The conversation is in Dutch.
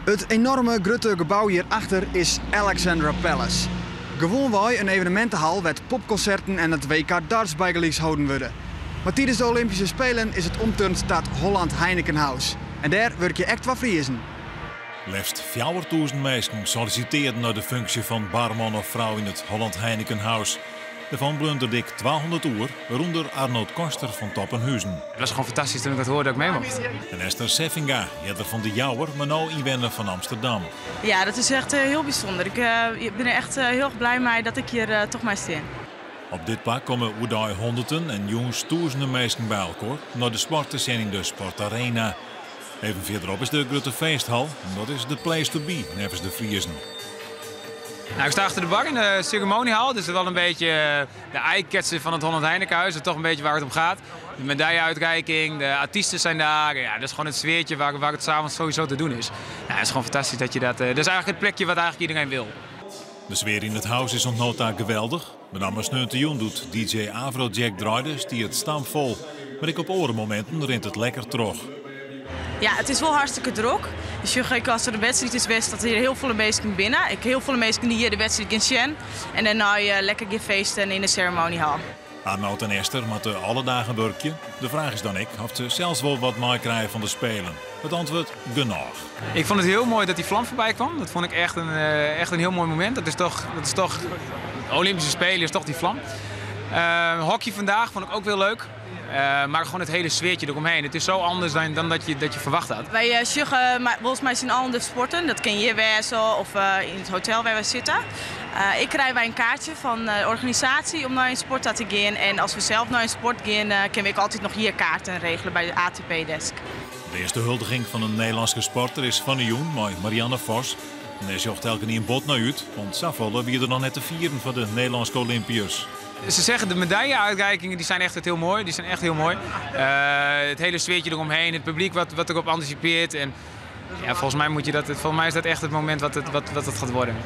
Het enorme grote gebouw hierachter is Alexandra Palace. Gewoon wij een evenementenhal met popconcerten en het WK darts bijgelijks houden worden. Maar tijdens de Olympische Spelen is het omturnd tot Holland Heinekenhuis. En daar werk je echt wat vriezen. Liefst 4.000 mensen solliciteerden naar de functie van barman of vrouw in het Holland Heinekenhuis. Daarvan blunderde ik 200 uur, waaronder Arnold Koster van Toppenhuizen. Het was gewoon fantastisch toen ik dat hoorde dat ik mee mocht. En Esther Seffinga, eerder van de Jouwer, maar nu inwoner van Amsterdam. Ja, dat is echt heel bijzonder. Ik ben er echt heel erg blij mee dat ik hier toch maar sta. Op dit plek komen oudai honderden en jongens duizenden mensen bij elkaar naar de sport te zijn in de Sportarena. Even verderop is de grote feesthal en dat is de place to be, nevens de Friezen. Nou, ik sta achter de bar in de ceremoniehal, dus wel een beetje de eye-catcher van het Holland Heinekenhuis. Dat is toch een beetje waar het om gaat. De medailleuitreiking, de artiesten zijn daar. Ja, dat is gewoon het sfeertje waar het s'avonds sowieso te doen is. Ja, het is gewoon fantastisch dat je dat... dat is eigenlijk het plekje wat eigenlijk iedereen wil. De sfeer in het huis is ontnota geweldig. Met name Sneuntejun doet DJ Afrojack Draaides die het stampvol. Maar ik op orenmomenten rent het lekker terug. Ja, het is wel hartstikke druk. Dus als er de wedstrijd is geweest, dat hier heel veel mensen binnen. Heel veel mensen die hier de wedstrijd gaan zien. En daarna lekker gaan feesten in de ceremoniehal. Arnoud en Esther moeten alle dagen werken. De vraag is dan of ze zelfs wel wat meekrijgen van de Spelen. Het antwoord genoeg. Ik vond het heel mooi dat die vlam voorbij kwam. Dat vond ik echt een heel mooi moment. Dat is toch de Olympische Spelen is toch die vlam. Hockey vandaag vond ik ook heel leuk. Maar gewoon het hele sfeertje eromheen. Het is zo anders dan dat je verwacht had. Wij sjuggen volgens mij zijn al de sporten. Dat ken je wezen of in het hotel waar we zitten. Ik krijg wij een kaartje van de organisatie om naar een sport te gaan. En als we zelf naar een sport gaan, kunnen we altijd nog hier kaarten regelen bij de ATP-desk. De eerste huldiging van een Nederlandse sporter is van de Joen met Marianne Vos. En deze jocht elke niet een bot naar uit, want Safvolle wie er dan net te vieren van de Nederlandse Olympiërs. Ze zeggen de medailleuitreikingen die zijn echt heel mooi. Die zijn echt heel mooi. Het hele sfeertje eromheen, het publiek wat erop anticipeert. En ja, volgens mij is dat echt het moment wat het gaat worden.